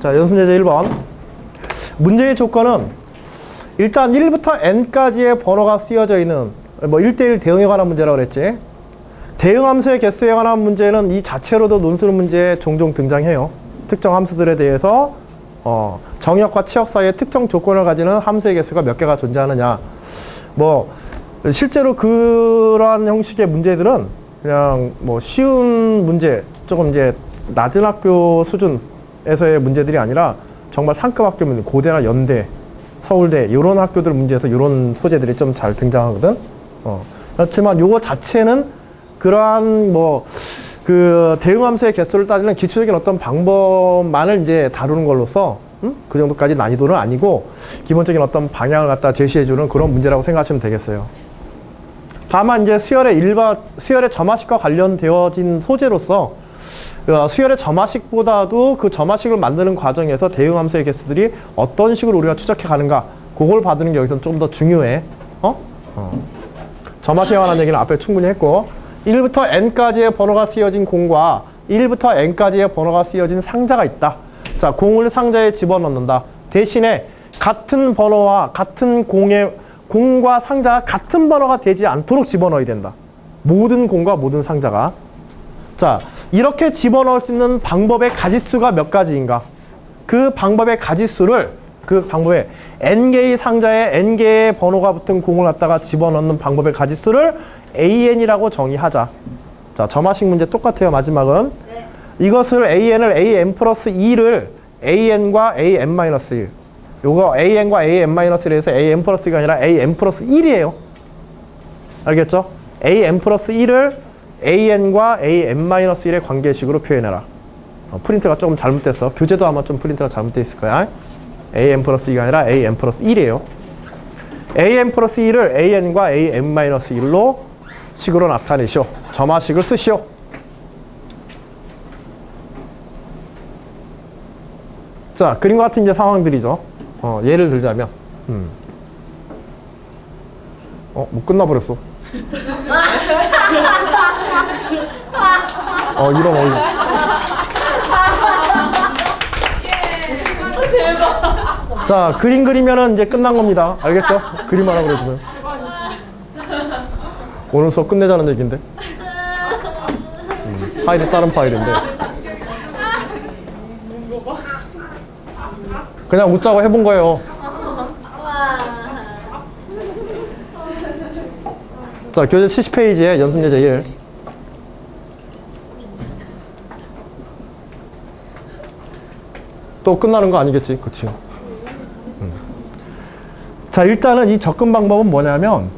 자, 연습문제 1번. 문제의 조건은 일단 1부터 n까지의 번호가 쓰여져 있는 1대1 대응에 관한 문제라고 그랬지. 대응함수의 개수에 관한 문제는 이 자체로도 논술 문제에 종종 등장해요. 특정 함수들에 대해서 정역과 치역 사이에 특정 조건을 가지는 함수의 개수가 몇 개가 존재하느냐. 실제로 그러한 형식의 문제들은 그냥 쉬운 문제, 조금 이제 낮은 학교 수준에서의 문제들이 아니라 정말 상급 학교 문제, 고대나 연대, 서울대 이런 학교들 문제에서 이런 소재들이 좀 잘 등장하거든. 그렇지만 요거 자체는 그러한 그 대응함수의 개수를 따지는 기초적인 어떤 방법만을 이제 다루는 걸로써 그 정도까지 난이도는 아니고 기본적인 어떤 방향을 갖다 제시해주는 그런 문제라고 생각하시면 되겠어요. 다만 이제 수열의 점화식과 관련되어진 소재로서 수열의 점화식보다도 그 점화식을 만드는 과정에서 대응함수의 개수들이 어떤 식으로 우리가 추적해 가는가, 그걸 받는 게 여기서 좀 더 중요해. 점화식에 관한 얘기는 앞에 충분히 했고, 1부터 n까지의 번호가 쓰여진 공과 1부터 n까지의 번호가 쓰여진 상자가 있다. 자, 공을 상자에 집어넣는다. 대신에 같은 번호와 같은 공과 상자가 같은 번호가 되지 않도록 집어넣어야 된다. 모든 공과 모든 상자가. 자, 이렇게 집어넣을 수 있는 방법의 가지수가 몇 가지인가? 그 방법의 가지수를, 그 방법의 n개의 상자에 n개의 번호가 붙은 공을 갖다가 집어넣는 방법의 가지수를 an이라고 정의하자. 자, 점화식 문제 똑같아요, 마지막은. 네. 이것을 an을 an 플러스 2를 an과 an-1. 요거 an과 an-1에 해서 an 플러스 2가 아니라 an 플러스 1이에요. 알겠죠? an 플러스 1을 an과 an-1의 관계식으로 표현해라. 프린트가 조금 잘못됐어. 교재도 아마 좀 프린트가 잘못되어 있을 거야. an 플러스 2가 아니라 an 플러스 1이에요. an 플러스 1을 an과 an-1로 식으로 나타내시오. 점화식을 쓰시오. 자, 그림과 같은 이제 상황들이죠. 예를 들자면, 끝나버렸어. 이런 어이. 자, 그림 그리면은 이제 끝난 겁니다. 알겠죠? 그림 하라 그러시면. 오늘 수업 끝내자는 얘기인데. 파일이 다른 파일인데. 그냥 웃자고 해본 거예요. 자, 교재 70페이지에 연습예제 1. 또 끝나는 거 아니겠지? 그치? 자, 일단은 이 접근 방법은 뭐냐면,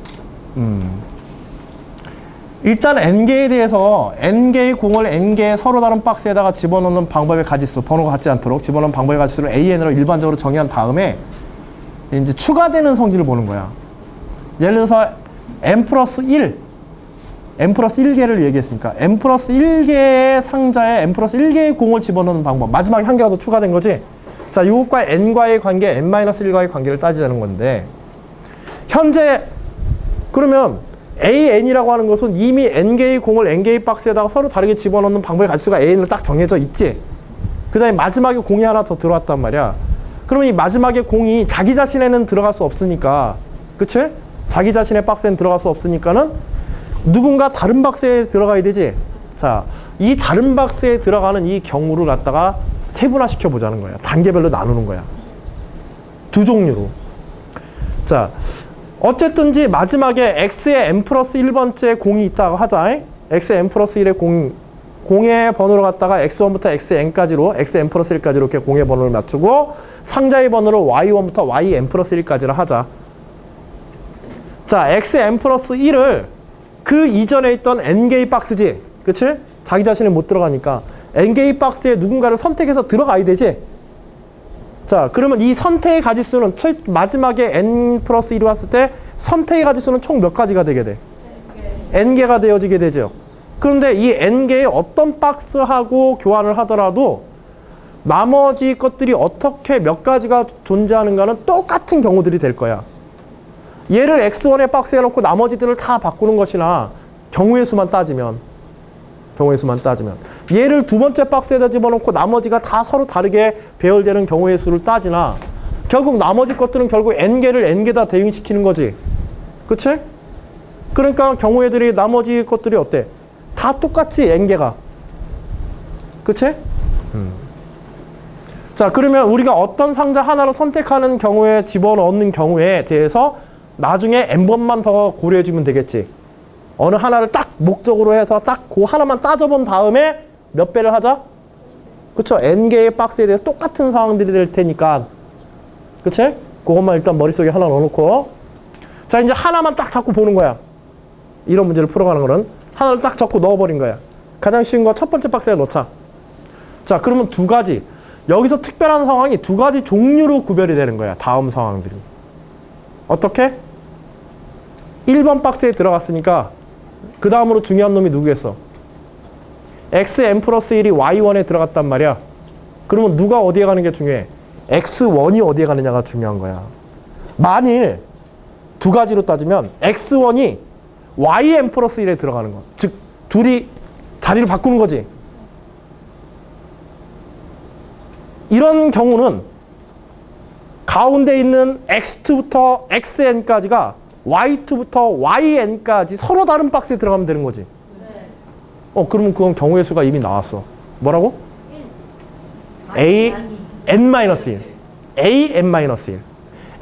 일단 n개에 대해서 n개의 공을 n개의 서로 다른 박스에다가 집어넣는 방법의 가지수, 번호가 같지 않도록 집어넣는 방법의 가지수를 an으로 일반적으로 정의한 다음에 이제 추가되는 성질을 보는 거야. 예를 들어서 n 플러스 1, n 플러스 1개를 얘기했으니까 n 플러스 1개의 상자에 n 플러스 1개의 공을 집어넣는 방법. 마지막에 한 개가 더 추가된 거지. 자, 이것과 n과의 관계, n-1과의 관계를 따지자는 건데, 현재 그러면 an이라고 하는 것은 이미 n개의 공을 n개의 박스에다가 서로 다르게 집어넣는 방법의 가지수가 an으로 딱 정해져 있지. 그 다음에 마지막에 공이 하나 더 들어왔단 말이야. 그럼 이 마지막에 공이 자기 자신에는 들어갈 수 없으니까, 그치? 자기 자신의 박스에는 들어갈 수 없으니까는 누군가 다른 박스에 들어가야 되지. 자, 이 다른 박스에 들어가는 이 경우를 갖다가 세분화시켜 보자는 거야. 단계별로 나누는 거야. 두 종류로. 자, 어쨌든지 마지막에 x의 n 플러스 1번째 공이 있다고 하자. x의 n 플러스 1의 공의 번호를 갖다가 x1부터 xn까지로, xn 플러스 1까지 이렇게 공의 번호를 맞추고, 상자의 번호를 y1부터 yn 플러스 1까지로 하자. 자, xn 플러스 1을 그 이전에 있던 n개의 박스지. 그치? 자기 자신이 못 들어가니까 n개의 박스에 누군가를 선택해서 들어가야 되지. 자, 그러면 이 선택의 가지수는 마지막에 n 플러스 1이 왔을 때 선택의 가지수는 총 몇 가지가 되게 돼? n개가 되어지게 되죠. 그런데 이 n개의 어떤 박스하고 교환을 하더라도 나머지 것들이 어떻게 몇 가지가 존재하는가는 똑같은 경우들이 될 거야. 얘를 x1의 박스에 넣고 나머지들을 다 바꾸는 것이나 경우의 수만 따지면, 경우의 수만 따지면. 얘를 두 번째 박스에다 집어넣고 나머지가 다 서로 다르게 배열되는 경우의 수를 따지나 결국 나머지 것들은 결국 n개를 n개다 대응시키는 거지. 그치? 그러니까 경우애들이 나머지 것들이 어때? 다 똑같이 n개가. 그치? 자, 그러면 우리가 어떤 상자 하나를 선택하는 경우에 집어넣는 경우에 대해서 나중에 n번만 더 고려해주면 되겠지. 어느 하나를 딱 목적으로 해서 딱 그 하나만 따져본 다음에 몇 배를 하자? 그쵸? n개의 박스에 대해서 똑같은 상황들이 될 테니까. 그치? 그것만 일단 머릿속에 하나 넣어놓고. 자, 이제 하나만 딱 잡고 보는 거야. 이런 문제를 풀어가는 거는. 하나를 딱 적고 넣어버린 거야. 가장 쉬운 거 첫 번째 박스에 넣자. 자, 그러면 두 가지. 여기서 특별한 상황이 두 가지 종류로 구별이 되는 거야. 다음 상황들이. 어떻게? 1번 박스에 들어갔으니까 그 다음으로 중요한 놈이 누구겠어? xn 플러스 1이 y1에 들어갔단 말이야. 그러면 누가 어디에 가는 게 중요해? x1이 어디에 가느냐가 중요한 거야. 만일 두 가지로 따지면 x1이 yn 플러스 1에 들어가는 거. 즉 둘이 자리를 바꾸는 거지. 이런 경우는 가운데 있는 x2부터 xn까지가 y2부터 yn까지 서로 다른 박스에 들어가면 되는 거지. 네. 그러면 그건 경우의 수가 이미 나왔어. 뭐라고? 1. a n-1. a n-1.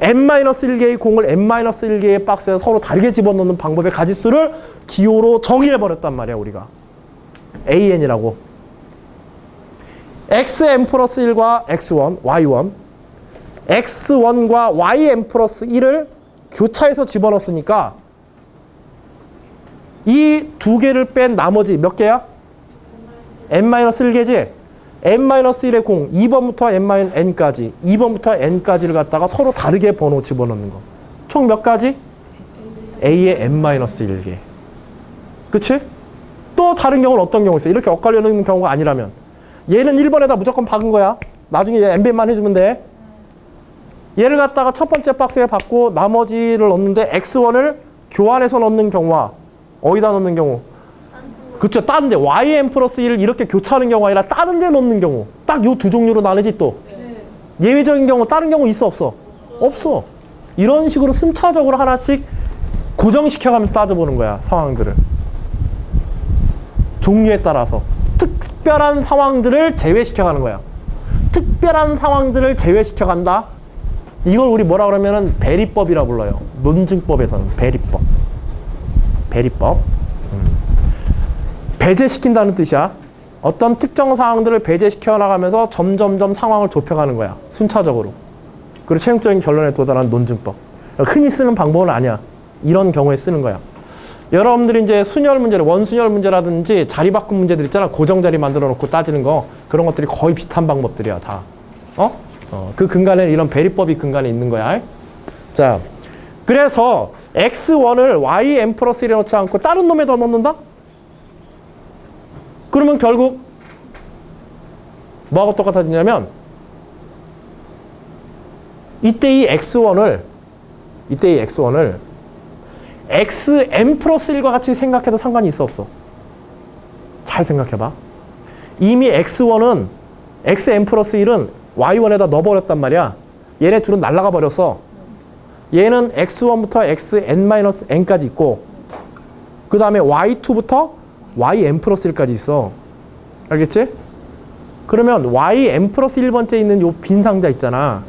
n-1개의 공을 n-1개의 박스에 서로 다르게 집어넣는 방법의 가짓수를 기호로 정의해버렸단 말이야, 우리가. an이라고. xn 플러스 1과 x1, y1. x1과 yn 플러스 1을 교차해서 집어넣었으니까 이 두 개를 뺀 나머지 몇 개야? n-1개지? n-1의 공 2번부터 n까지 2번부터 n까지를 갖다가 서로 다르게 번호 집어넣는 거. 총 몇 가지? a의 n-1개. 그치? 또 다른 경우는 어떤 경우 있어? 이렇게 엇갈리는 경우가 아니라면 얘는 1번에다 무조건 박은 거야. 나중에 n배만 해주면 돼. 얘를 갖다가 첫 번째 박스에 받고 나머지를 넣는데 x1을 교환해서 넣는 경우와 어디다 넣는 경우? 그쵸, 다른 데 yn 플러스 1을 이렇게 교차하는 경우가 아니라 다른 데 넣는 경우. 딱 요 두 종류로 나누지 또. 예외적인 경우 다른 경우 있어 없어? 없어. 이런 식으로 순차적으로 하나씩 고정시켜가면서 따져보는 거야, 상황들을. 종류에 따라서 특별한 상황들을 제외시켜가는 거야. 특별한 상황들을 제외시켜간다. 이걸 우리 뭐라 그러면은 배리법이라고 불러요. 논증법에서는 배리법. 배리법. 배제시킨다는 뜻이야. 어떤 특정 상황들을 배제시켜 나가면서 점점점 상황을 좁혀가는 거야. 순차적으로. 그리고 최종적인 결론에 도달하는 논증법. 흔히 쓰는 방법은 아니야. 이런 경우에 쓰는 거야. 여러분들이 이제 순열 문제를 원순열 문제라든지 자리 바꾼 문제들 있잖아. 고정자리 만들어 놓고 따지는 거. 그런 것들이 거의 비슷한 방법들이야, 다. 그 근간에 이런 배리법이 근간에 있는 거야. 자, 그래서 x1을 yn 플러스 1에 넣지 않고 다른 놈에다 넣는다? 그러면 결국 뭐하고 똑같아지냐면 이때 이 x1을 xn 플러스 1과 같이 생각해도 상관이 있어 없어? 잘 생각해봐. 이미 x1은 xn 플러스 1은 y1에다 넣어버렸단 말이야. 얘네 둘은 날아가 버렸어. 얘는 x1부터 xn-n까지 있고 그 다음에 y2부터 yn 플러스 1까지 있어. 알겠지? 그러면 yn 플러스 1번째 있는 요 빈 상자 있잖아.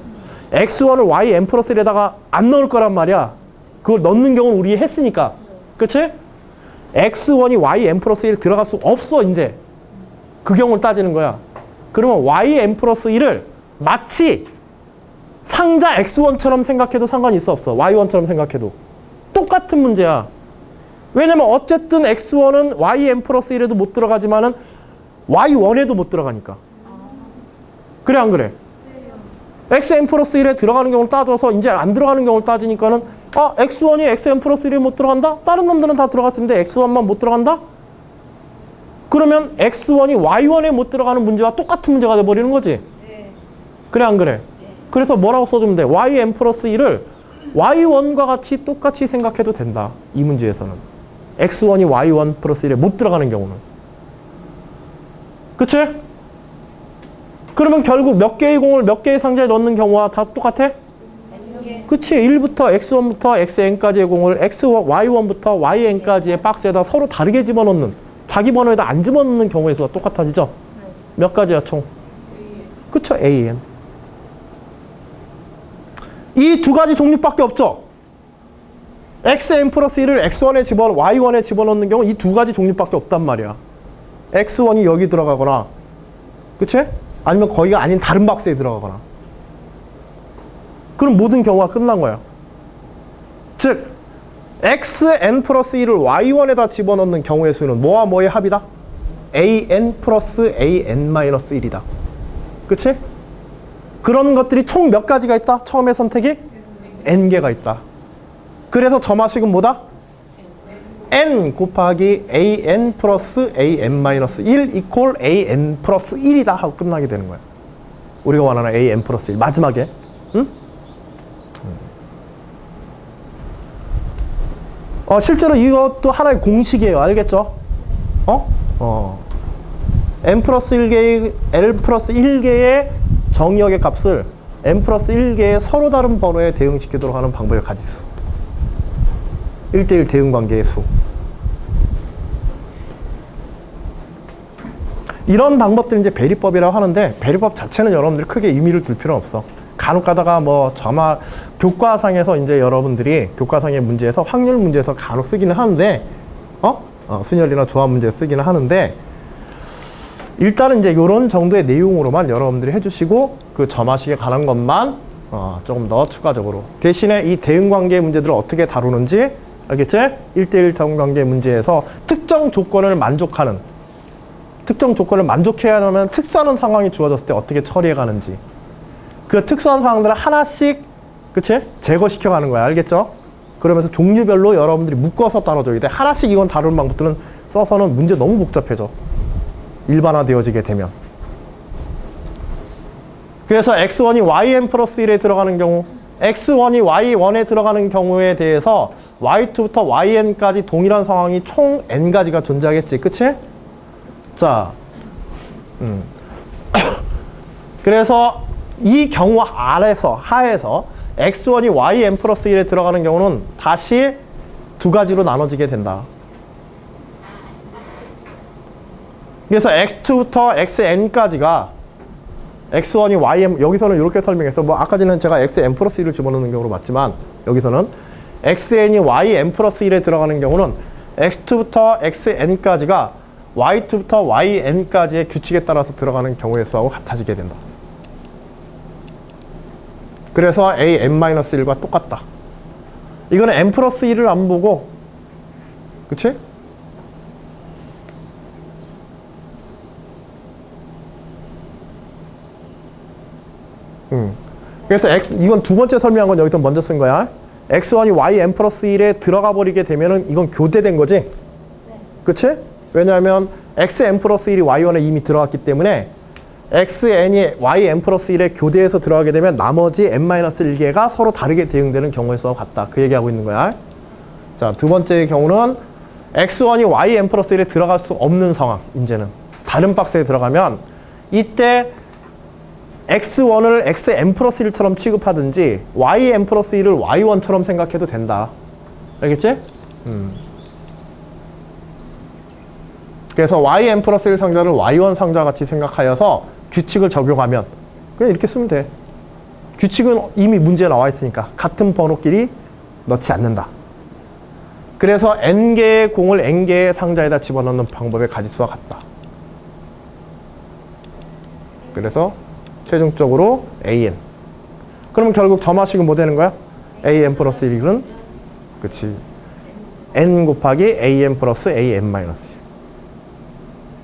x1을 yn 플러스 1에다가 안 넣을 거란 말이야. 그걸 넣는 경우는 우리 했으니까. 그치? x1이 yn 플러스 1에 들어갈 수 없어, 이제. 그 경우를 따지는 거야. 그러면 yn 플러스 1을 마치 상자 x1처럼 생각해도 상관이 있어 없어? y1처럼 생각해도. 똑같은 문제야. 왜냐면 어쨌든 x1은 yn 플러스 1에도 못 들어가지만은 y1에도 못 들어가니까. 그래, 안 그래? xn 플러스 1에 들어가는 경우를 따져서 이제 안 들어가는 경우를 따지니까는 x1이 xn 플러스 1에 못 들어간다? 다른 놈들은 다 들어갔는데 x1만 못 들어간다? 그러면 x1이 y1에 못 들어가는 문제와 똑같은 문제가 돼버리는 거지. 그래, 안 그래? 그래서 뭐라고 써주면 돼? yn 플러스 1을 y1과 같이 똑같이 생각해도 된다. 이 문제에서는. x1이 y1 플러스 1에 못 들어가는 경우는. 그치? 그러면 결국 몇 개의 공을 몇 개의 상자에 넣는 경우와 다 똑같아? 그치? 1부터 x1부터 xn까지의 공을 y1부터 yn까지의 박스에다 서로 다르게 집어넣는, 자기 번호에다 안 집어넣는 경우의 수가 똑같아지죠? 몇 가지야 총? 그쵸? an. 이 두 가지 종류밖에 없죠? xn 플러스 1을 x1에 y1에 집어넣는 경우 이 두 가지 종류밖에 없단 말이야. x1이 여기 들어가거나, 그치? 아니면 거기가 아닌 다른 박스에 들어가거나. 그럼 모든 경우가 끝난 거야. 즉, xn 플러스 1을 y1에다 집어넣는 경우의 수는 뭐와 뭐의 합이다? an 플러스 an 마이너스 1이다. 그치? 그런 것들이 총 몇 가지가 있다? 처음에 선택이 n개가 있다. 그래서 점화식은 뭐다? n 곱하기 an 플러스 an 마이너스 1 이퀄 an 플러스 1이다 하고 끝나게 되는 거야. 우리가 원하는 an 플러스 1 마지막에. 응? 실제로 이것도 하나의 공식이에요. 알겠죠? n 플러스 1개의 l 플러스 1개의 정의역의 값을 n 플러스 1개의 서로 다른 번호에 대응시키도록 하는 방법의 가지수. 1대1 대응관계의 수. 이런 방법들이 이제 배리법이라고 하는데, 배리법 자체는 여러분들이 크게 의미를 둘 필요는 없어. 간혹 가다가 뭐 교과상에서 이제 여러분들이 교과상의 문제에서 확률 문제에서 간혹 쓰기는 하는데, 순열이나 조합 문제 쓰기는 하는데, 일단은 이제 이런 정도의 내용으로만 여러분들이 해주시고, 그 점화식에 관한 것만 조금 더 추가적으로. 대신에 이 대응관계 문제들을 어떻게 다루는지, 알겠지? 1대1 대응관계 문제에서 특정 조건을 만족해야 하면 특수한 상황이 주어졌을 때 어떻게 처리해 가는지. 그 특수한 상황들을 하나씩, 그치? 제거시켜 가는 거야. 알겠죠? 그러면서 종류별로 여러분들이 묶어서 다뤄줘야 돼. 하나씩 이건 다루는 방법들은 써서는 문제 너무 복잡해져. 일반화되어지게 되면. 그래서 x1이 yn 플러스 1에 들어가는 경우, x1이 y1에 들어가는 경우에 대해서 y2부터 yn까지 동일한 상황이 총 n가지가 존재하겠지. 그치? 자, 그래서 이 경우 하에서 x1이 yn 플러스 1에 들어가는 경우는 다시 두 가지로 나눠지게 된다. 그래서 x2부터 xn까지가 x1이 ym, 여기서는 이렇게 설명했어. 뭐 아까 전에 제가 xn 플러스 1을 집어넣는 경우로 맞지만, 여기서는 xn이 ym 플러스 1에 들어가는 경우는 x2부터 xn까지가 y2부터 yn까지의 규칙에 따라서 들어가는 경우의 수하고 같아지게 된다. 그래서 an-1과 똑같다. 이거는 n 플러스 1을 안 보고, 그치? 그래서 이건 두 번째 설명한 건 여기서 먼저 쓴 거야. x1이 yn 플러스 1에 들어가 버리게 되면은 이건 교대된 거지? 네. 그치? 왜냐하면 xn 플러스 1이 y1에 이미 들어갔기 때문에 xn이 yn 플러스 1에 교대해서 들어가게 되면 나머지 n-1개가 서로 다르게 대응되는 경우의 수와 같다. 그 얘기하고 있는 거야. 자, 두 번째의 경우는 x1이 yn 플러스 1에 들어갈 수 없는 상황. 이제는 다른 박스에 들어가면 이때 x1을 xn 플러스 1처럼 취급하든지 yn 플러스 1을 y1처럼 생각해도 된다. 알겠지? 그래서 yn 플러스 1 상자를 y1 상자 같이 생각하여서 규칙을 적용하면 그냥 이렇게 쓰면 돼. 규칙은 이미 문제에 나와 있으니까 같은 번호끼리 넣지 않는다. 그래서 n개의 공을 n개의 상자에다 집어넣는 방법의 가지수와 같다. 그래서 최종적으로 an. 그러면 결국 점화식은 뭐 되는 거야? an 플러스 1은 그치 n 곱하기 an 플러스 an 마이너스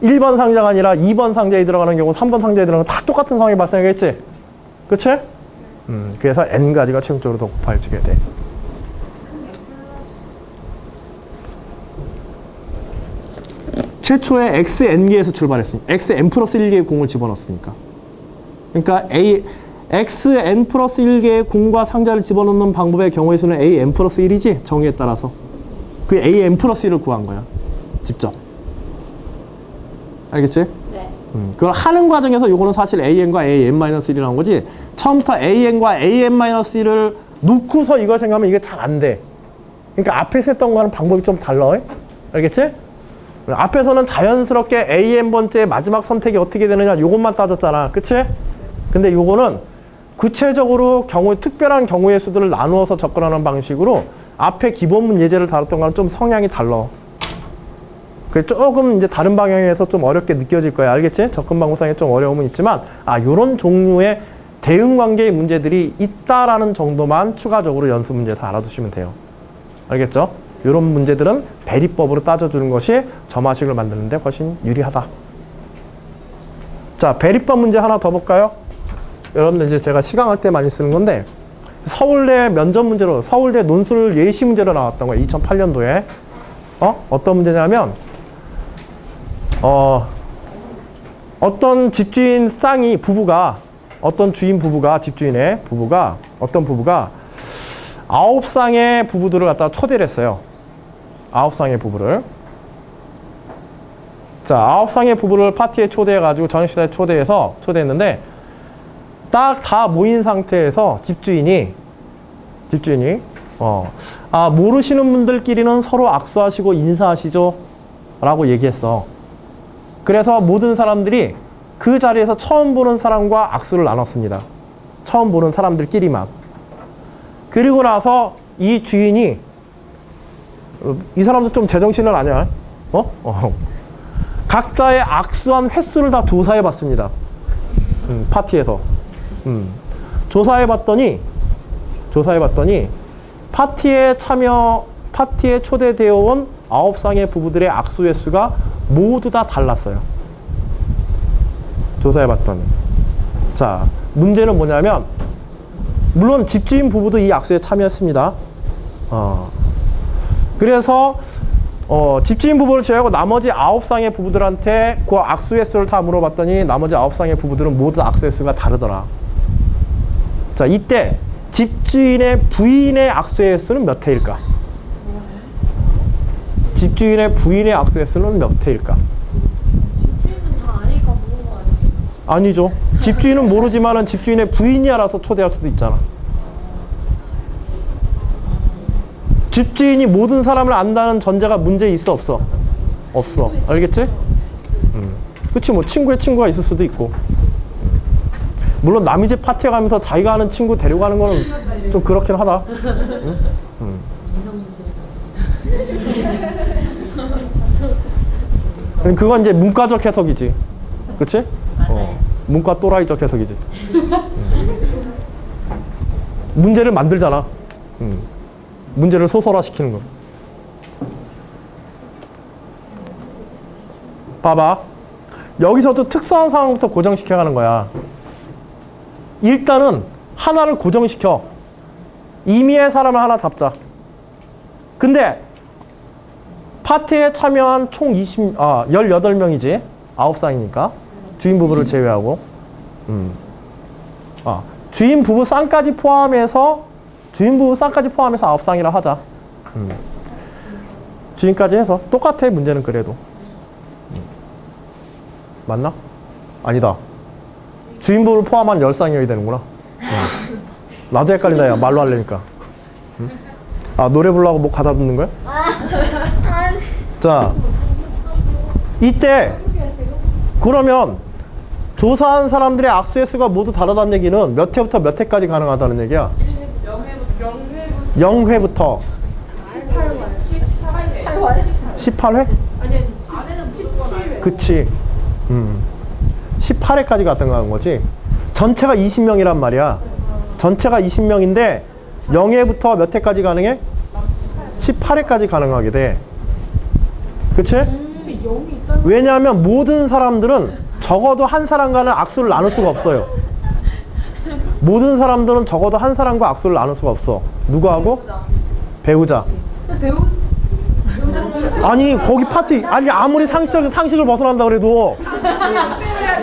1번 상자가 아니라 2번 상자에 들어가는 경우 3번 상자에 들어가는 다 똑같은 상황이 발생하겠지? 그치? 그래서 n가지가 최종적으로 더 곱해지게 돼. 최초에 xn개에서 출발했으니까 xn 플러스 1개의 공을 집어넣었으니까, 그러니까 xn 플러스 1개의 공과 상자를 집어넣는 방법의 경우의 수는 an 플러스 1이지? 정의에 따라서 그 an 플러스 1을 구한 거야 직접. 알겠지? 네. 그걸 하는 과정에서 요거는 사실 AN과 AN-1이라는 거지, 처음부터 AN과 AN-1을 놓고서 이걸 생각하면 이게 잘 안 돼. 그러니까 앞에서 했던 거는 방법이 좀 달라. 알겠지? 앞에서는 자연스럽게 AN번째 마지막 선택이 어떻게 되느냐 요것만 따졌잖아. 그치? 근데 요거는 구체적으로 특별한 경우의 수들을 나누어서 접근하는 방식으로 앞에 기본 문제제를 다뤘던 거랑 좀 성향이 달라. 그게 조금 이제 다른 방향에서 좀 어렵게 느껴질 거야. 알겠지? 접근 방법상에 좀 어려움은 있지만, 요런 종류의 대응 관계의 문제들이 있다라는 정도만 추가적으로 연습 문제에서 알아두시면 돼요. 알겠죠? 이런 문제들은 배리법으로 따져주는 것이 점화식을 만드는 데 훨씬 유리하다. 자, 배리법 문제 하나 더 볼까요? 여러분들 이제 제가 시강할 때 많이 쓰는 건데, 서울대 면접 문제로, 서울대 논술 예시 문제로 나왔던 거예요. 2008년도에. 어떤 문제냐면, 어떤 집주인 부부가, 어떤 주인 부부가, 집주인의 부부가, 어떤 부부가 9쌍의 부부들을 갖다가 초대를 했어요. 9쌍의 부부를. 자, 9쌍의 부부를 파티에 초대해가지고 저녁 식사에 초대했는데, 딱 다 모인 상태에서 집주인이, 모르시는 분들끼리는 서로 악수하시고 인사하시죠? 라고 얘기했어. 그래서 모든 사람들이 그 자리에서 처음 보는 사람과 악수를 나눴습니다. 처음 보는 사람들끼리만. 그리고 나서 이 주인이, 이 사람도 좀 제정신은 아니야. 각자의 악수한 횟수를 다 조사해 봤습니다. 파티에서. 조사해 봤더니 파티에 초대되어 온 9쌍의 부부들의 악수 횟수가 모두 다 달랐어요. 조사해 봤더니. 자, 문제는 뭐냐면, 물론 집주인 부부도 이 악수에 참여했습니다. 그래서 집주인 부부를 제외하고 나머지 9쌍의 부부들한테 그 악수 횟수를 다 물어봤더니 나머지 9쌍의 부부들은 모두 악수 횟수가 다르더라. 자, 이때 집주인의 부인의 악수 횟수는 몇 회일까? 집주인의 부인의 악수 횟수는 몇 회일까? 집주인은 다 아니까 모르는 거 아니에요? 아니죠. 집주인은 모르지만은 집주인의 부인이 알아서 초대할 수도 있잖아. 집주인이 모든 사람을 안다는 전제가 문제 있어, 없어? 없어. 알겠지? 그치, 뭐 친구의 친구가 있을 수도 있고. 물론 남의 집 파티에 가면서 자기가 아는 친구 데려가는 거는 좀 그렇긴 하다. 그건 이제 문과적 해석이지. 그치? 문과 또라이적 해석이지. 문제를 만들잖아. 문제를 소설화시키는 거. 봐봐. 여기서도 특수한 상황부터 고정시켜가는 거야. 일단은 하나를 고정시켜. 임의의 사람을 하나 잡자. 근데 파티에 참여한 총 18명이지. 9쌍이니까. 주인 부부를 제외하고. 주인 부부 쌍까지 포함해서 9쌍이라 하자. 주인까지 해서 똑같아. 문제는 그래도. 맞나? 아니다. 주인 부부를 포함한 10쌍이어야 되는구나. 나도 헷갈린다. 야, 말로 하려니까. 노래 부르려고 뭐 가다 듣는 거야? 자, 이때 그러면 조사한 사람들의 악수 횟수가 모두 다르다는 얘기는 몇 회부터 몇 회까지 가능하다는 얘기야? 0회부터 18회? 아니 17회. 그치. 18회까지 가능한 거지. 전체가 20명이란 말이야. 전체가 20명인데 0회부터 몇 회까지 가능해? 18회까지 가능하게 돼. 그치? 왜냐하면 모든 사람들은 적어도 한 사람과는 악수를 나눌 수가 없어요. 모든 사람들은 적어도 한 사람과 악수를 나눌 수가 없어. 누구하고? 배우자. 아니 거기 파티 아무리 상식을 벗어난다 그래도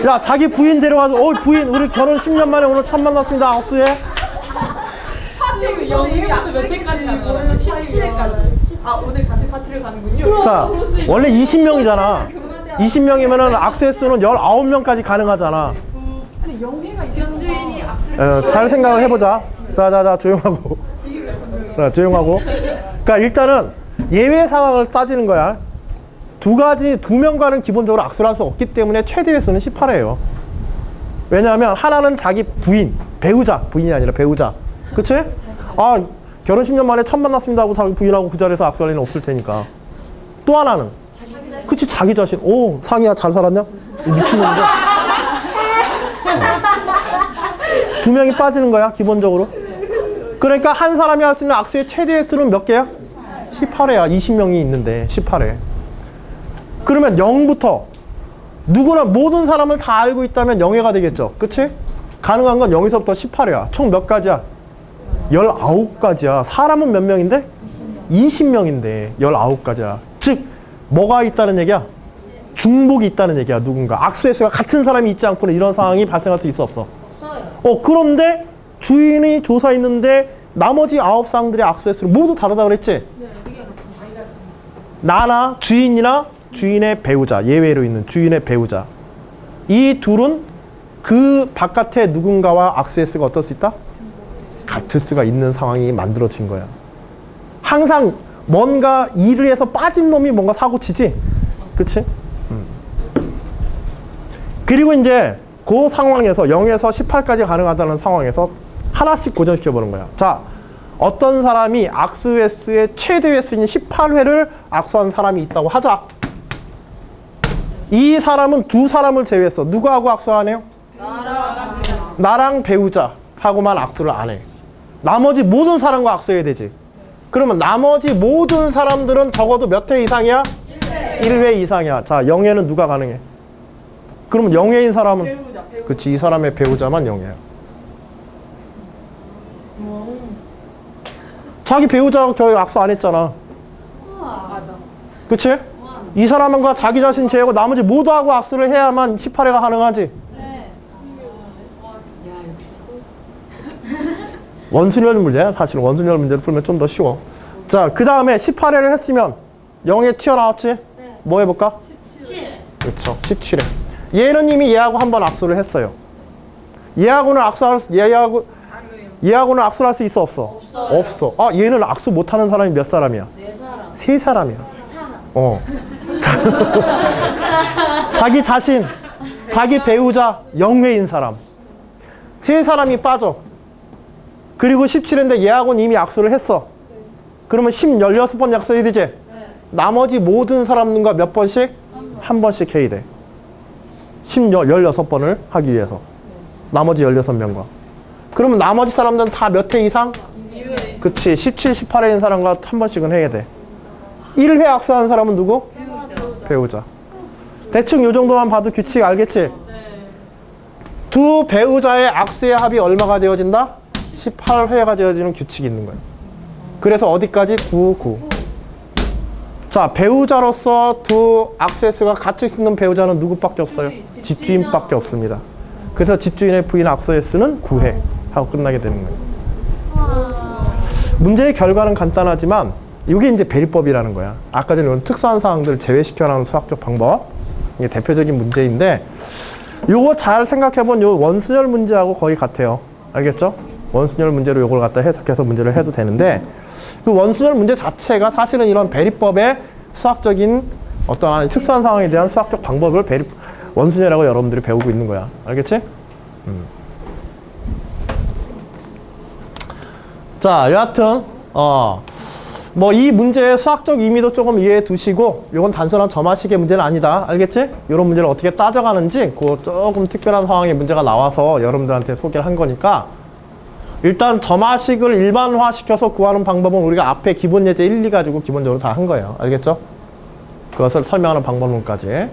야 자기 부인 데려가서 부인 우리 결혼 10년 만에 오늘 처음 만났습니다. 악수해. 파티 영입부터 몇 회까지 가는 거예요? 17회까지. 오늘 같이 파티를 가는군요. 자 원래 20명이잖아. 20명이면은 악수횟수는 19명까지 가능하잖아. 근데 영회가 집주인이 잘 생각을 해보자. 자, 조용하고. 자, 조용하고. 그러니까 일단은 예외 상황을 따지는 거야. 두 명과는 기본적으로 악수를 할 수 없기 때문에 최대 횟수는 18회예요. 왜냐하면 하나는 자기 부인, 배우자, 부인이 아니라 배우자. 그치? 아, 결혼 10년 만에 처음 만났습니다 하고 자기 부인하고 그 자리에서 악수할 일은 없을 테니까. 또 하나는 그치, 자기 자신. 오, 상이야, 잘 살았냐? 미친놈이죠. 두 명이 빠지는 거야, 기본적으로. 그러니까 한 사람이 할 수 있는 악수의 최대 횟수는 몇 개야? 18회야. 20명이 있는데 18회. 그러면 0부터 누구나 모든 사람을 다 알고 있다면 0회가 되겠죠. 그치? 가능한 건 0에서부터 18회야. 총 몇 가지야? 19가지야. 사람은 몇 명인데? 20명인데 19가지야. 즉 뭐가 있다는 얘기야? 중복이 있다는 얘기야. 누군가 악수 횟수가 같은 사람이 있지 않고는 이런 상황이 발생할 수 있어 없어? 그런데 주인이 조사했는데 나머지 9쌍들의 악수 횟수는 모두 다르다 그랬지? 나나 주인이나 주인의 배우자, 예외로 있는 주인의 배우자, 이 둘은 그 바깥에 누군가와 악수 횟수가 어떨 수 있다? 같을 수가 있는 상황이 만들어진 거야. 항상 뭔가 일을 해서 빠진 놈이 뭔가 사고 치지? 그치? 그리고 이제 그 상황에서 0에서 18까지 가능하다는 상황에서 하나씩 고정시켜보는 거야. 자, 어떤 사람이 악수 횟수의 최대 횟수인 18회를 악수한 사람이 있다고 하자. 이 사람은 두 사람을 제외했어. 누구하고 악수를 안 해요? 나랑 배우자하고만 악수를 안 해. 나머지 모든 사람과 악수해야 되지. 그러면 나머지 모든 사람들은 적어도 몇 회 이상이야? 1회 이상이야. 자, 0회는 누가 가능해? 그러면 0회인 사람은? 배우자. 그치, 이 사람의 배우자만 0회야. 자기 배우자하고 겨우 악수 안 했잖아. 맞아. 그치? 이 사람과 자기 자신 제외하고 나머지 모두하고 악수를 해야만 18회가 가능하지. 네. 원순열 문제야. 사실 원순열 문제를 풀면 좀 더 쉬워. 자, 그 다음에 18회를 했으면 0에 튀어나왔지? 네. 뭐 해볼까? 17. 그렇죠. 17회. 얘는 이미 얘하고 한 번 악수를 했어요. 얘하고는 악수를 할 수 있어 없어? 없어. 아, 얘는 악수 못하는 사람이 몇 사람이야? 4사람. 3사람이야. 자기 자신, 자기 배우자, 0회인 사람. 3사람이 빠져. 그리고 17회인데 얘하고는 이미 악수를 했어. 그러면 16번 약속해야 되지? 네. 나머지 모든 사람들과 몇 번씩? 한 번씩 해야 돼. 16번을 하기 위해서. 나머지 16명과. 그러면 나머지 사람들은 다 몇 회 이상? 2회. 그치. 17, 18회인 사람과 한 번씩은 해야 돼. 1회 악수하는 사람은 누구? 배우자. 대충 요 정도만 봐도 규칙 알겠지? 네. 두 배우자의 악수의 합이 얼마가 되어진다? 18회가 되어지는 규칙이 있는 거예요. 그래서 어디까지? 9, 9. 자, 배우자로서 두 악수 횟수가 같을 수 있는 배우자는 누구밖에 없어요? 집주인밖에 없습니다. 그래서 집주인의 부인 악수 횟수는 9회 하고 끝나게 되는 거예요. 문제의 결과는 간단하지만 이게 이제 배리법이라는 거야. 아까 전에 특수한 사항들을 제외시켜 나가는 수학적 방법. 이게 대표적인 문제인데 요거 잘 생각해본 요 원순열 문제하고 거의 같아요. 알겠죠? 원순열 문제로 요걸 갖다 해석해서 문제를 해도 되는데 그 원순열 문제 자체가 사실은 이런 배리법의 수학적인 어떠한 특수한 상황에 대한 수학적 방법을 원순열이라고 여러분들이 배우고 있는 거야. 알겠지? 자, 여하튼 뭐 이 문제의 수학적 의미도 조금 이해해 두시고 이건 단순한 점화식의 문제는 아니다. 알겠지? 이런 문제를 어떻게 따져가는지 그 조금 특별한 상황의 문제가 나와서 여러분들한테 소개를 한 거니까 일단 점화식을 일반화시켜서 구하는 방법은 우리가 앞에 기본 예제 1, 2 가지고 기본적으로 다 한 거예요. 알겠죠? 그것을 설명하는 방법론까지.